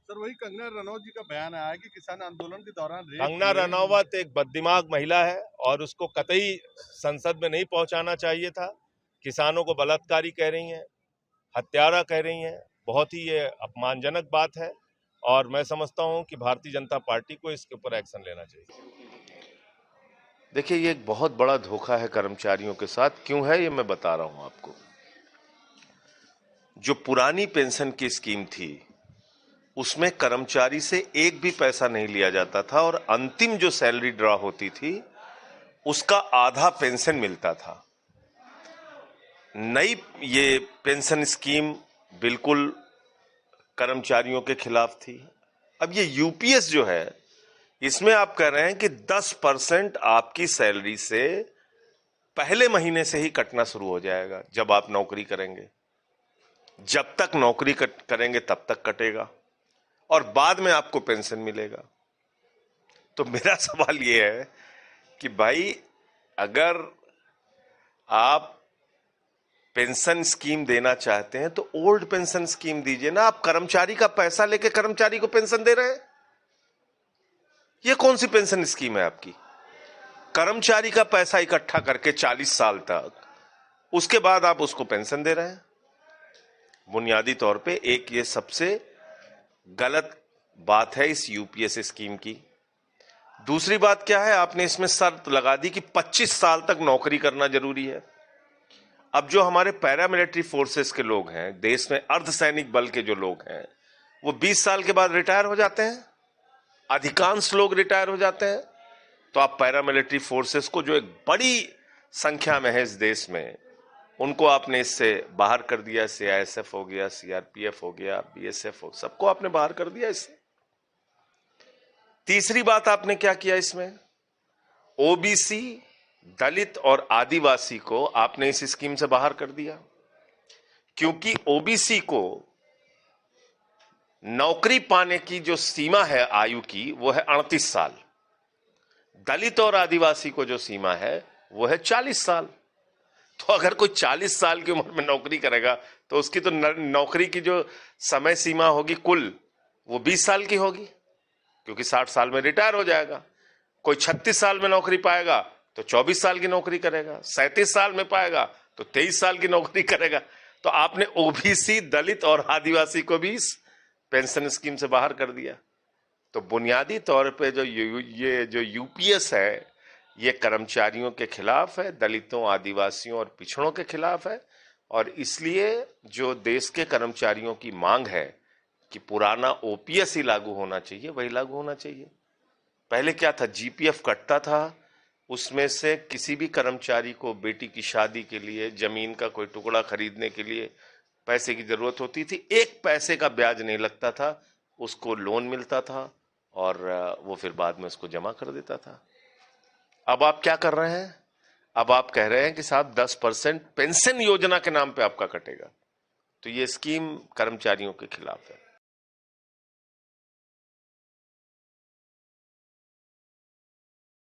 Sir वही कंगना रनौत जी का बयान आया कि किसान आंदोलन के दौरान कंगना रनौत एक बददिमाग महिला है और उसको कतई संसद में नहीं पहुंचाना चाहिए था। किसानों को बलात्कारी कह रही हैं, हत्यारा कह रही हैं। बहुत ही ये अपमानजनक बात है और मैं समझता हूं कि भारतीय जनता पार्टी को इसके ऊपर एक्शन लेना चाहिए। देखिए, ये एक बहुत बड़ा धोखा है कर्मचारियों के साथ। क्यों है ये मैं बता रहा हूं आपको। जो पुरानी पेंशन की स्कीम थी उसमें कर्मचारी से एक भी पैसा नहीं लिया जाता था और अंतिम जो सैलरी ड्रॉ होती थी उसका आधा पेंशन मिलता था। नई ये पेंशन स्कीम बिल्कुल कर्मचारियों के खिलाफ थी। अब ये यूपीएस जो है इसमें आप कह रहे हैं कि 10% आपकी सैलरी से पहले महीने से ही कटना शुरू हो जाएगा जब आप नौकरी करेंगे। जब तक नौकरी करेंगे तब तक कटेगा और बाद में आपको पेंशन मिलेगा। तो मेरा सवाल यह है कि भाई अगर आप पेंशन स्कीम देना चाहते हैं तो ओल्ड पेंशन स्कीम दीजिए ना। आप कर्मचारी का पैसा लेके कर्मचारी को पेंशन दे रहे हैं। यह कौन सी पेंशन स्कीम है आपकी? कर्मचारी का पैसा इकट्ठा करके 40 साल तक, उसके बाद आप उसको पेंशन दे रहे हैं। बुनियादी तौर पे एक ये सबसे गलत बात है इस यूपीएस स्कीम की। दूसरी बात क्या है, आपने इसमें शर्त लगा दी कि 25 साल तक नौकरी करना जरूरी है। अब जो हमारे पैरामिलिट्री फोर्सेस के लोग हैं, देश में अर्धसैनिक बल के जो लोग हैं, वो 20 साल के बाद रिटायर हो जाते हैं। अधिकांश लोग रिटायर हो जाते हैं। तो आप पैरामिलिट्री फोर्सेस को, जो एक बड़ी संख्या में है इस देश में, उनको आपने इससे बाहर कर दिया। सीआईएसएफ हो गया, सीआरपीएफ हो गया, बीएसएफ हो, सबको आपने बाहर कर दिया इससे। तीसरी बात आपने क्या किया इसमें, ओबीसी, दलित और आदिवासी को आपने इस स्कीम से बाहर कर दिया। क्योंकि ओबीसी को नौकरी पाने की जो सीमा है आयु की वो है 38 साल। दलित और आदिवासी को जो सीमा है वो है 40 साल। तो अगर कोई 40 साल की उम्र में नौकरी करेगा तो उसकी तो नौकरी की जो समय सीमा होगी कुल, वो 20 साल की होगी, क्योंकि 60 साल में रिटायर हो जाएगा। कोई 36 साल में नौकरी पाएगा तो 24 साल की नौकरी करेगा, 37 साल में पाएगा तो 23 साल की नौकरी करेगा। तो आपने ओबीसी, दलित और आदिवासी को भी इस पेंशन स्कीम से बाहर कर दिया। तो बुनियादी तौर पे ये जो यूपीएस है ये कर्मचारियों के खिलाफ है, दलितों, आदिवासियों और पिछड़ों के खिलाफ है। और इसलिए जो देश के कर्मचारियों की मांग है कि पुराना ओपीएस ही लागू होना चाहिए, वही लागू होना चाहिए। पहले क्या था, जीपीएफ कटता था, उसमें से किसी भी कर्मचारी को बेटी की शादी के लिए, जमीन का कोई टुकड़ा खरीदने के लिए पैसे की जरूरत होती थी, 1 पैसे का ब्याज नहीं लगता था, उसको लोन मिलता था और वो फिर बाद में उसको जमा कर देता था। अब आप क्या कर रहे हैं, अब आप कह रहे हैं कि साहब 10% पेंशन योजना के नाम पे आपका कटेगा। तो ये स्कीम कर्मचारियों के खिलाफ है।